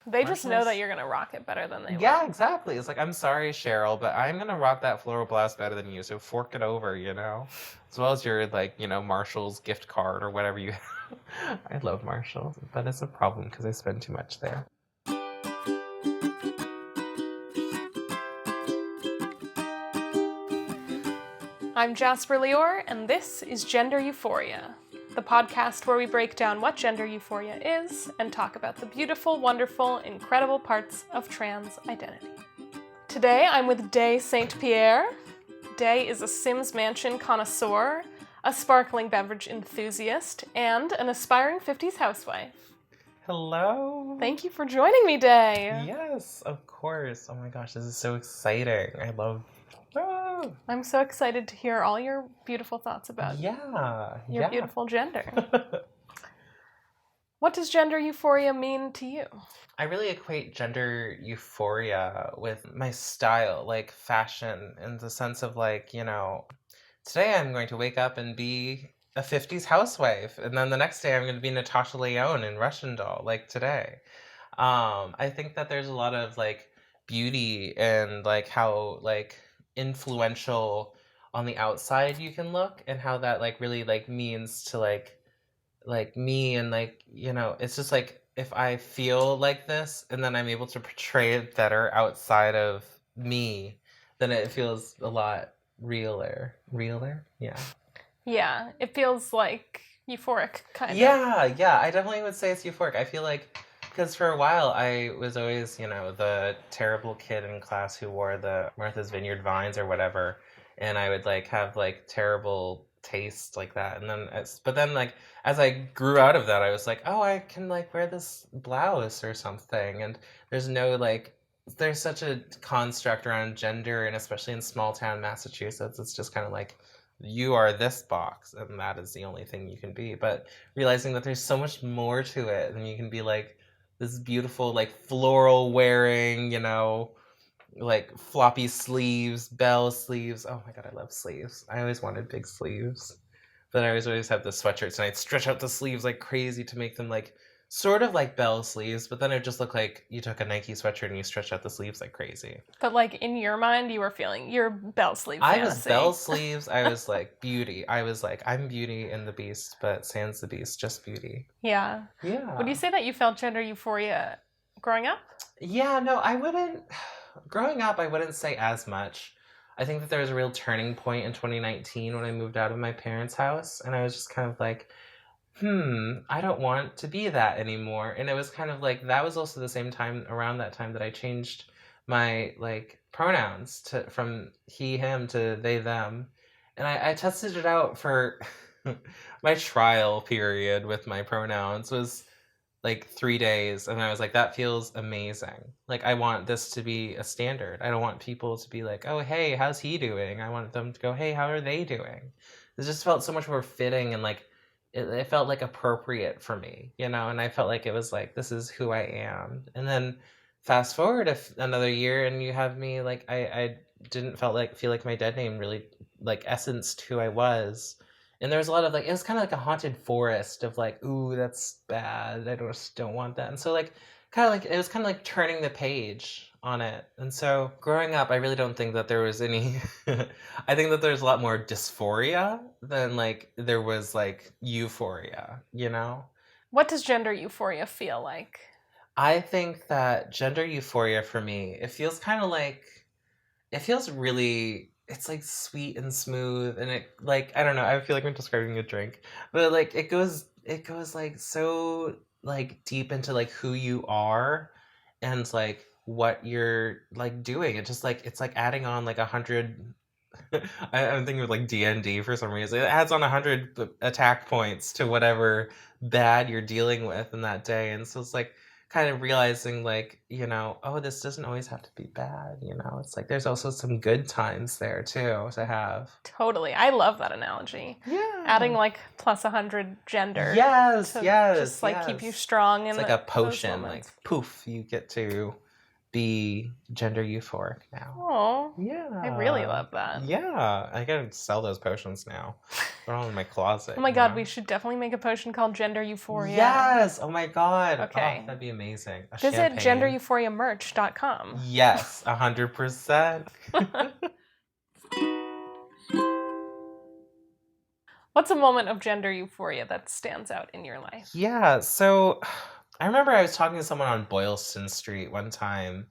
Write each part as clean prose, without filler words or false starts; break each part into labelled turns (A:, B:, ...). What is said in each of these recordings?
A: They just know that you're going to rock it better than they will.
B: Yeah, exactly. It's like, I'm sorry, Cheryl, but I'm going to rock that floral blast better than you, so fork it over, you know? As well as your, like, you know, Marshall's gift card or whatever you have. I love Marshall's, but it's a problem because I spend too much there.
A: I'm Jasper Lior, and this is Gender Euphoria, the podcast where we break down what gender euphoria is and talk about the beautiful, wonderful, incredible parts of trans identity. Today, I'm with Dey St Pierre. Dey is a Sims Mansion connoisseur, a sparkling beverage enthusiast, and an aspiring 50s housewife.
B: Hello.
A: Thank you for joining me, Dey.
B: Yes, of course. Oh my gosh, this is so exciting. I love...
A: I'm so excited to hear all your beautiful thoughts about your beautiful gender. What does gender euphoria mean to you?
B: I really equate gender euphoria with my style, like fashion, in the sense of like, you know, today I'm going to wake up and be a 50s housewife, and then the next day I'm going to be Natasha Lyonne in Russian Doll, like today. I think that there's a lot of like beauty and like how like influential on the outside you can look, and how that like really like means to like me, and like, you know, it's just like if I feel like this and then I'm able to portray it better outside of me, then it feels a lot realer.
A: Yeah, it feels like euphoric kind of.
B: Yeah, I definitely would say it's euphoric. I feel like, because for a while I was always, you know, the terrible kid in class who wore the Martha's Vineyard Vines or whatever, and I would like have like terrible taste like that. And then, but then like as I grew out of that, I was like, oh, I can like wear this blouse or something. And there's no like, there's such a construct around gender, and especially in small town Massachusetts, it's just kind of like, you are this box and that is the only thing you can be. But realizing that there's so much more to it, and you can be like this beautiful like floral wearing, you know, like floppy sleeves, bell sleeves. Oh my god, I love sleeves. I always wanted big sleeves, but I always have the sweatshirts, and I'd stretch out the sleeves like crazy to make them like sort of like bell sleeves, but then it just looked like you took a Nike sweatshirt and you stretched out the sleeves like crazy.
A: But like in your mind, you were feeling your bell sleeve fantasy.
B: I was bell sleeves. I was like beauty. I was like, I'm Beauty and the Beast, but sans the Beast, just beauty.
A: Yeah. Would you say that you felt gender euphoria growing up?
B: Yeah, no, I wouldn't. Growing up, I wouldn't say as much. I think that there was a real turning point in 2019 when I moved out of my parents' house, and I was just kind of like, I don't want to be that anymore. And it was kind of like, that was also the same time, around that time, that I changed my like pronouns from he, him to they, them. And I tested it out for my trial period with my pronouns was like 3 days, and I was like, that feels amazing. Like, I want this to be a standard. I don't want people to be like, oh, hey, how's he doing? I want them to go, hey, how are they doing? It just felt so much more fitting, and like it felt like appropriate for me, you know. And I felt like it was like, this is who I am. And then fast forward another year, and you have me like, I didn't feel like my dead name really like essenced who I was. And there was a lot of like, it was kind of like a haunted forest of like, ooh, that's bad. I just don't want that. And so like, kind of like, it was kind of like turning the page on it. And so growing up, I really don't think that there was any, I think that there's a lot more dysphoria than like there was like euphoria, you know?
A: What does gender euphoria feel like?
B: I think that gender euphoria for me, it feels kind of like, it feels really, it's like sweet and smooth, and it like, I don't know, I feel like I'm describing a drink, but like it goes like so like deep into like who you are and like what you're like doing. It just like, it's like adding on like 100 I'm thinking of like D&D for some reason. It adds on 100 attack points to whatever bad you're dealing with in that day. And so it's like kind of realizing like, you know, oh, this doesn't always have to be bad, you know. It's like there's also some good times there too to have.
A: Totally. I love that analogy.
B: Yeah.
A: Adding like plus 100 gender.
B: Yes.
A: Just like keep you strong.
B: It's like a potion, like poof, you get to be gender euphoric now.
A: Oh,
B: Yeah.
A: I really love that.
B: Yeah. I gotta sell those potions now. They're all in my closet.
A: Oh my god, we should definitely make a potion called Gender Euphoria.
B: Yes! Oh my god.
A: Okay.
B: Oh, that'd be amazing.
A: Visit gendereuphoria.merch.com.
B: Yes, 100%.
A: What's a moment of gender euphoria that stands out in your life?
B: Yeah, so I remember I was talking to someone on Boylston Street one time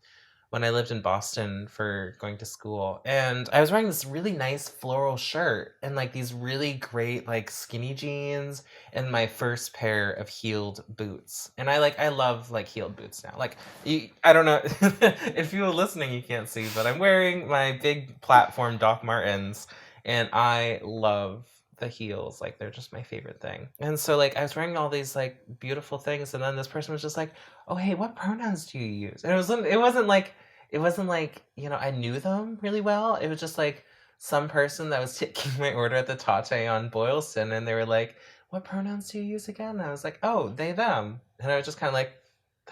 B: when I lived in Boston for going to school, and I was wearing this really nice floral shirt and like these really great like skinny jeans and my first pair of heeled boots. And I love like heeled boots now. Like I don't know if you're listening you can't see, but I'm wearing my big platform Doc Martens and I love the heels. Like they're just my favorite thing. And so like I was wearing all these like beautiful things, and then this person was just like, oh hey, what pronouns do you use? And it wasn't like I knew them really well. It was just like some person that was taking my order at the Tate on Boylston, and they were like, what pronouns do you use again? And I was like, oh, they, them. And I was just kind of like,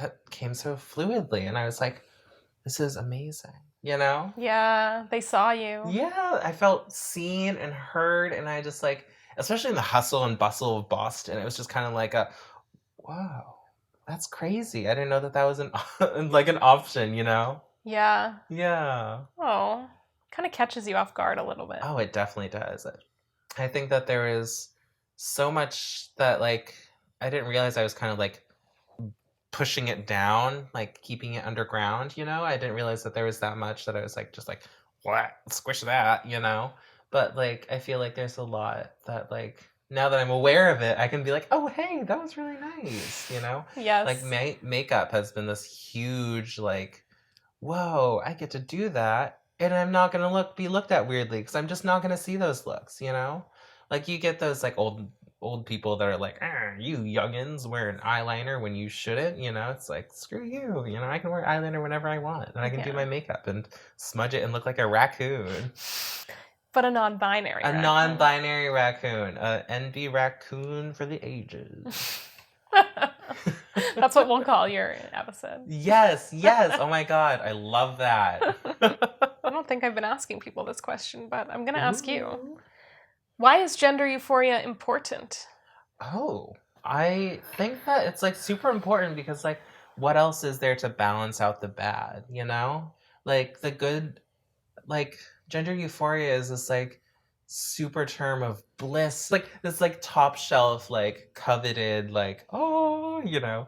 B: that came so fluidly, and I was like, this is amazing.
A: Yeah, they saw you.
B: Yeah, I felt seen and heard, and I just like, especially in the hustle and bustle of Boston, it was just kind of like wow, that's crazy. I didn't know that was an option,
A: Yeah.
B: Yeah.
A: Oh, kind of catches you off guard a little bit.
B: Oh, it definitely does. I think that there is so much that like I didn't realize I was kind of like pushing it down, like keeping it underground, I didn't realize that there was that much that I was like just like what, squish that, but like I feel like there's a lot that like now that I'm aware of it I can be like, oh hey, that was really nice.
A: Yes.
B: Like makeup has been this huge like, whoa, I get to do that and I'm not gonna be looked at weirdly because I'm just not gonna see those looks. Like you get those like old people that are like, you youngins wearing eyeliner when you shouldn't, it's like, screw you, I can wear eyeliner whenever I want, and I can do my makeup and smudge it and look like a raccoon.
A: But a non-binary raccoon.
B: Non-binary raccoon. Enby Raccoon for the ages.
A: That's what we'll call your episode.
B: Yes. Oh my god, I love that.
A: I don't think I've been asking people this question, but I'm going to ask you. Why is gender euphoria important?
B: Oh, I think that it's like super important because like what else is there to balance out the bad, Like the good, like gender euphoria is this like super term of bliss, like this like top shelf, like coveted, like, oh,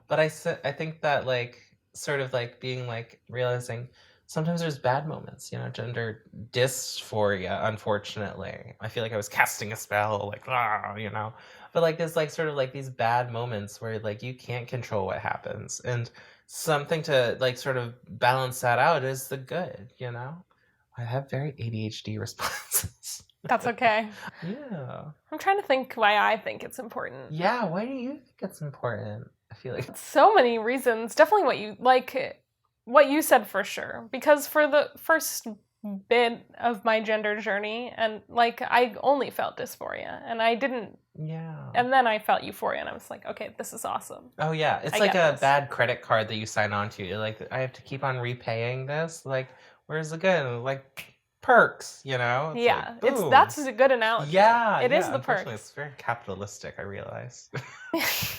B: But I think that like sort of like being like realizing sometimes there's bad moments, gender dysphoria, unfortunately. I feel like I was casting a spell, like, But like there's like sort of like these bad moments where like you can't control what happens. And something to like sort of balance that out is the good, I have very ADHD responses.
A: That's okay.
B: Yeah.
A: I'm trying to think why I think it's important.
B: Yeah, why do you think it's important? I feel like
A: so many reasons. Definitely what you said for sure. Because for the first bit of my gender journey, and like I only felt dysphoria, and I didn't.
B: Yeah.
A: And then I felt euphoria, and I was like, okay, this is awesome.
B: Oh yeah, it's like a bad credit card that you sign on to. You're like, I have to keep on repaying this. Like, where's the good? Like perks, It's
A: yeah,
B: like,
A: that's a good analogy.
B: Yeah,
A: it is the perks.
B: It's very capitalistic, I realize.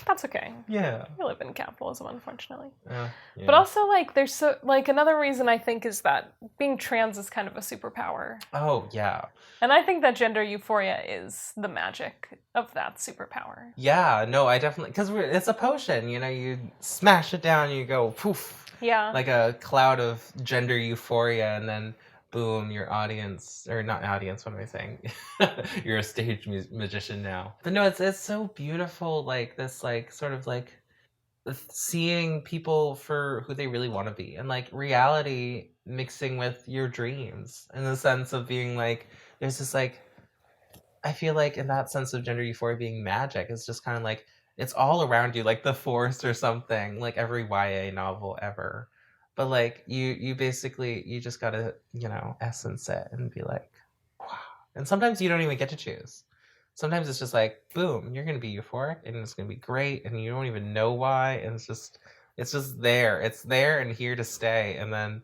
A: That's okay.
B: Yeah,
A: we live in capitalism, unfortunately.
B: Yeah.
A: But also, like, there's so like another reason I think is that being trans is kind of a superpower.
B: Oh yeah.
A: And I think that gender euphoria is the magic of that superpower.
B: Yeah, no, I definitely, because it's a potion, you smash it down, you go poof.
A: Yeah.
B: Like a cloud of gender euphoria, and then boom, your audience, or not audience, what am I saying? You're a stage magician now. But no, it's so beautiful, like this, like sort of like seeing people for who they really want to be, and like reality mixing with your dreams, in the sense of being like, there's this like, I feel like in that sense of gender euphoria being magic, it's just kind of like, it's all around you, like the force or something, like every YA novel ever. But like you basically, you just gotta, essence it and be like, wow. And sometimes you don't even get to choose. Sometimes it's just like, boom, you're gonna be euphoric and it's gonna be great and you don't even know why, and it's just It's just there. It's there and here to stay. And then,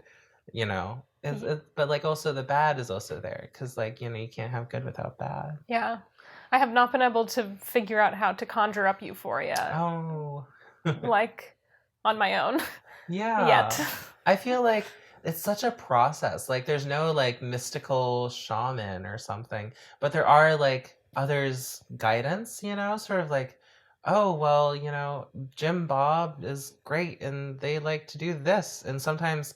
B: but like also the bad is also there because like, you can't have good without bad.
A: Yeah. I have not been able to figure out how to conjure up euphoria.
B: Oh.
A: Like on my own.
B: Yeah.
A: Yet.
B: I feel like it's such a process. Like there's no like mystical shaman or something, but there are like others guidance, sort of like, oh, well, Jim Bob is great and they like to do this. And sometimes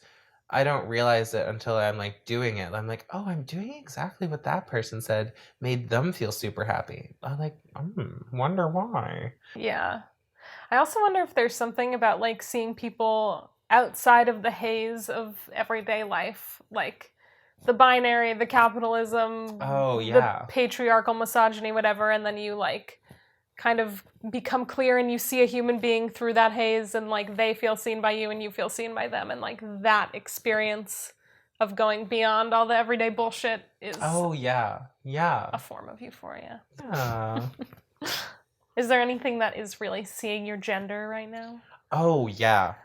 B: I don't realize it until I'm like doing it. I'm like, oh, I'm doing exactly what that person said made them feel super happy. I'm like, wonder why.
A: Yeah. I also wonder if there's something about like seeing people outside of the haze of everyday life, like the binary, the capitalism, the patriarchal misogyny, whatever, and then you like kind of become clear and you see a human being through that haze and like they feel seen by you and you feel seen by them, and like that experience of going beyond all the everyday bullshit is a form of euphoria.
B: Yeah.
A: Is there anything that is really seeing your gender right now?
B: Oh, yeah.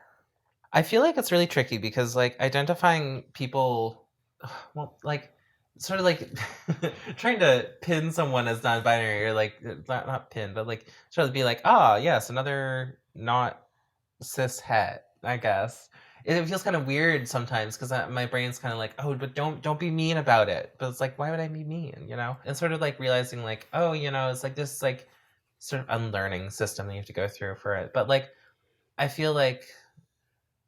B: I feel like it's really tricky because, like, identifying people, well, like, sort of like trying to pin someone as non-binary or, like, not pin, but, like, sort of be like, yes, another not cis het, I guess. It feels kind of weird sometimes because my brain's kind of like, oh, but don't be mean about it. But it's like, why would I be mean, And sort of, like, realizing, like, oh, it's, like, this, like, sort of unlearning system that you have to go through for it. But like I feel like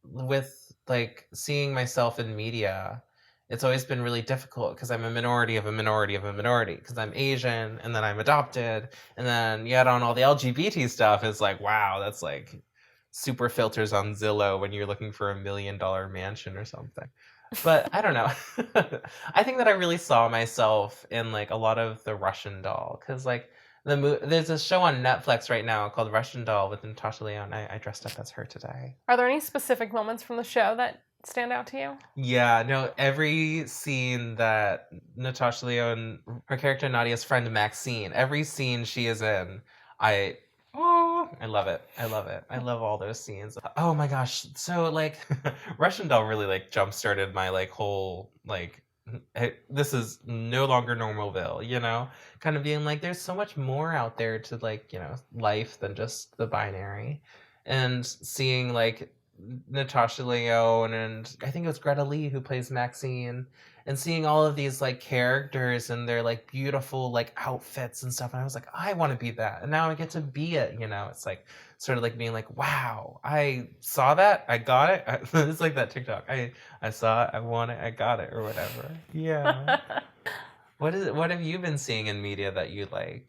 B: with like seeing myself in media, it's always been really difficult because I'm a minority of a minority of a minority because I'm Asian and then I'm adopted and then you add on all the LGBT stuff. It's like, wow, that's like super filters on Zillow when you're looking for $1 million mansion or something. But I don't know. I think that I really saw myself in like a lot of the Russian Doll because like there's a show on Netflix right now called Russian Doll with Natasha Lyonne. I dressed up as her today.
A: Are there any specific moments from the show that stand out to you? Yeah,
B: no, every scene that Natasha Lyonne, her character Nadia's friend Maxine, every scene she is in, I love it. I love it. I love all those scenes. Oh my gosh. So like Russian Doll really like jump started my like whole like this is no longer Normalville, kind of being like there's so much more out there to like, life than just the binary. And seeing like Natasha Lyonne and I think it was Greta Lee who plays Maxine, and seeing all of these like characters and their like beautiful like outfits and stuff, and I was like, I want to be that, and now I get to be it. It's like sort of like being like, wow, I saw that, I got it. It's like that TikTok. I saw it, I want it, I got it, or whatever. Yeah. What have you been seeing in media that you like?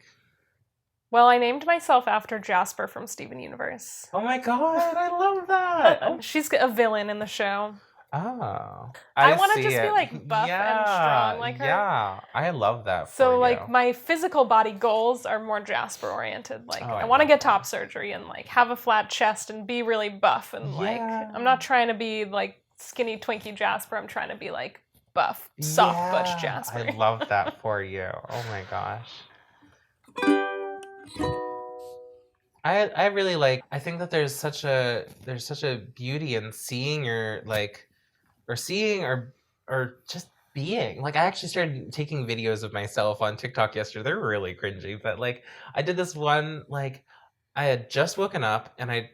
A: Well, I named myself after Jasper from Steven Universe.
B: Oh my god, I love that.
A: She's a villain in the show.
B: Oh,
A: I want to just be like buff and strong like her.
B: Yeah, I love that.
A: So like my physical body goals are more Jasper oriented. Like I want to get top surgery and like have a flat chest and be really buff and like I'm not trying to be like skinny Twinkie Jasper. I'm trying to be like buff, soft butch Jasper.
B: I love that for you. Oh my gosh. I really like. I think that there's such a beauty in seeing your like. Or seeing or just being. Like, I actually started taking videos of myself on TikTok yesterday. They're really cringy, but, like, I did this one, like, I had just woken up, and I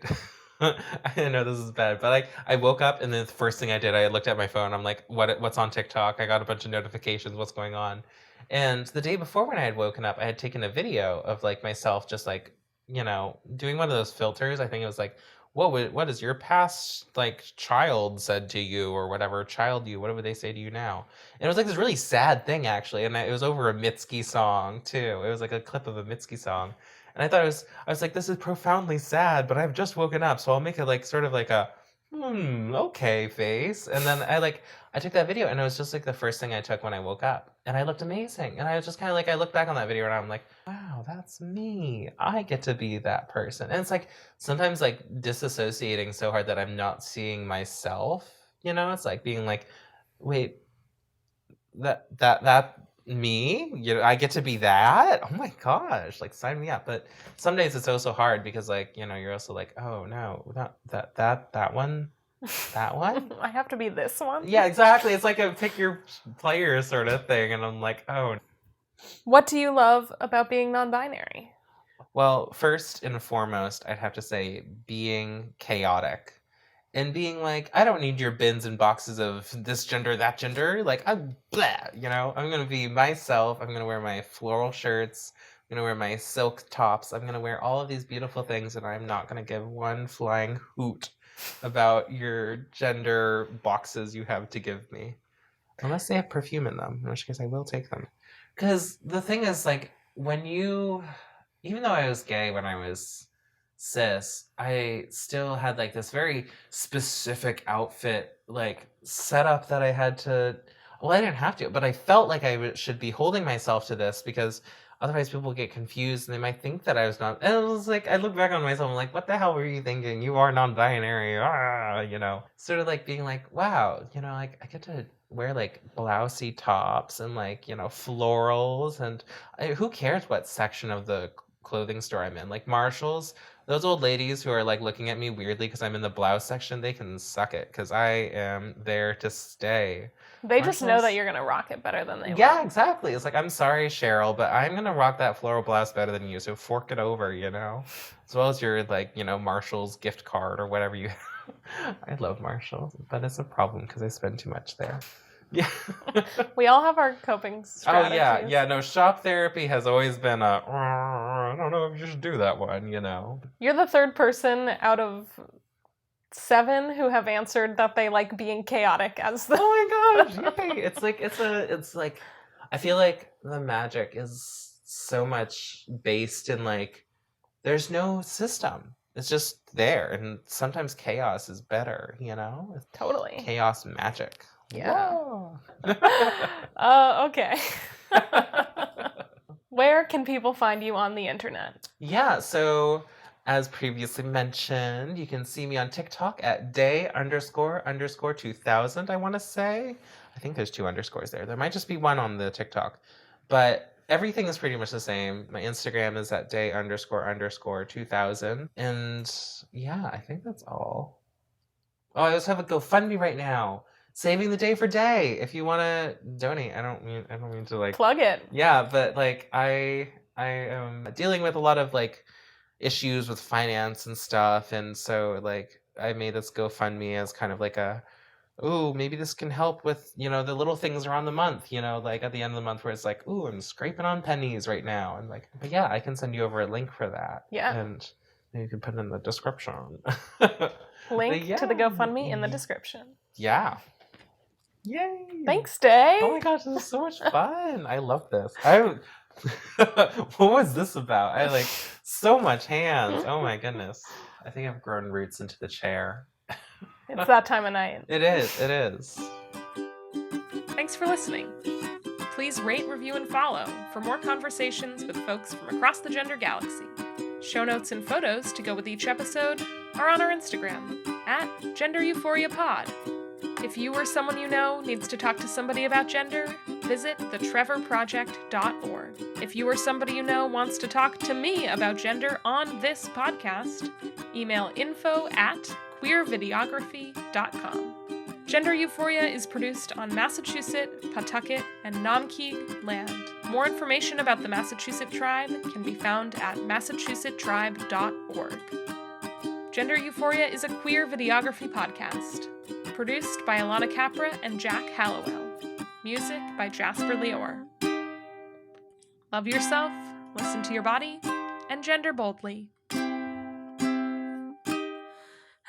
B: know this is bad, but, like, I woke up, and then the first thing I did, I looked at my phone. I'm like, what's on TikTok? I got a bunch of notifications. What's going on? And the day before when I had woken up, I had taken a video of, like, myself just, like, doing one of those filters. I think it was, like, what is your past like child said to you or whatever child you, what would they say to you now? And it was like this really sad thing actually, and it was over a Mitski song too. It was like a clip of a Mitski song, and I was like, this is profoundly sad, but I've just woken up, so I'll make it like sort of like a okay face. And then I took that video, and it was just like the first thing I took when I woke up, and I looked amazing. And I was just kind of like, I look back on that video and I'm like, wow, that's me. I get to be that person. And it's like sometimes like disassociating so hard that I'm not seeing myself. It's like being like, wait, that me? You know, I get to be that? Oh my gosh, like sign me up. But some days it's also hard because like, you know, you're also like, oh no, not that one. That one?
A: I have to be this one?
B: Yeah, exactly. It's like a pick your player sort of thing. And I'm like, oh.
A: What do you love about being non-binary?
B: Well, first and foremost, I'd have to say being chaotic. And being like, I don't need your bins and boxes of this gender, that gender. Like, I'm blah, you know? I'm going to be myself. I'm going to wear my floral shirts. I'm going to wear my silk tops. I'm going to wear all of these beautiful things, and I'm not going to give one flying hoot about your gender boxes you have to give me. Unless they have perfume in them, in which case I will take them. Because the thing is, like, even though I was gay when I was cis, I still had like this very specific outfit like setup that I had to. Well, I didn't have to, but I felt like I should be holding myself to this because otherwise people get confused and they might think that I was not. And it was like I look back on myself, I'm like, what the hell were you thinking? You are non-binary, you know. Sort of like being like, wow, you know, like I get to wear like blousey tops and like, you know, florals and who cares what section of the clothing store I'm in? Like Marshall's. Those old ladies who are like looking at me weirdly because I'm in the blouse section, they can suck it because I am there to stay.
A: They just know that you're going to rock it better than they will.
B: Yeah, exactly. It's like, I'm sorry, Cheryl, but I'm going to rock that floral blouse better than you, so fork it over, you know? As well as your, like, you know, Marshall's gift card or whatever you have. I love Marshall's, but it's a problem because I spend too much there. Yeah.
A: We all have our coping strategies.
B: Oh, yeah. No, shop therapy has always been I don't know if you should do that one, you know.
A: You're the third person out of 7 who have answered that they like being chaotic as the...
B: Oh my gosh, yay. It's like, I feel like the magic is so much based in like, there's no system. It's just there. And sometimes chaos is better, you know?
A: Totally.
B: Chaos magic.
A: Yeah. Okay. Where can people find you on the internet?
B: Yeah, so as previously mentioned, you can see me on TikTok at Dey__2000, I want to say. I think there's 2 underscores there. There might just be 1 on the TikTok. But everything is pretty much the same. My Instagram is at Dey__2000. And yeah, I think that's all. Oh, I also have a GoFundMe right now. Saving the day for Dey. If you want to donate, I don't mean to like
A: plug it.
B: Yeah, but like I am dealing with a lot of like issues with finance and stuff, and so like I made this GoFundMe as kind of like maybe this can help with, you know, the little things around the month, you know, like at the end of the month where it's like, I'm scraping on pennies right now, and like, but yeah, I can send you over a link for that.
A: Yeah.
B: And you can put it in the description.
A: Link to the GoFundMe in the description.
B: Yeah. Yay!
A: Thanks, Dey.
B: Oh my gosh, this is so much fun. I love this. What was this about? I like so much hands. Oh my goodness. I think I've grown roots into the chair.
A: It's that time of night.
B: It is.
A: Thanks for listening. Please rate, review, and follow for more conversations with folks from across the gender galaxy. Show notes and photos to go with each episode are on our Instagram at Gender Euphoria Pod. If you or someone you know needs to talk to somebody about gender, visit thetrevorproject.org. If you or somebody you know wants to talk to me about gender on this podcast, email info@queervideography.com. Gender Euphoria is produced on Massachusetts, Pawtucket, and Naumkeag land. More information about the Massachusetts tribe can be found at massachusettstribe.org. Gender Euphoria is a queer videography podcast. Produced by Alana Capra and Jack Hallowell. Music by Jasper Lior. Love yourself, listen to your body, and gender boldly.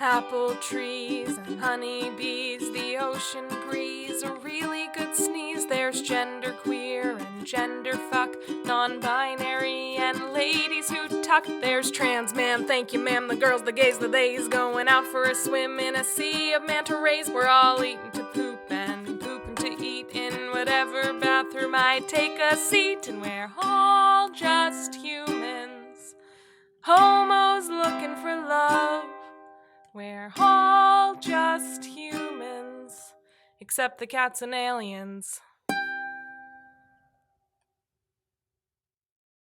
A: Apple trees and honeybees, the ocean breeze, a really good sneeze. There's gender queer and gender fuck, non-binary and ladies who tuck. There's trans man, thank you ma'am, the girls, the gays, the theys, going out for a swim in a sea of manta rays. We're all eating to poop and pooping to eat in whatever bathroom I take a seat. And we're all just humans, homos looking for love. We're all just humans, except the cats and aliens.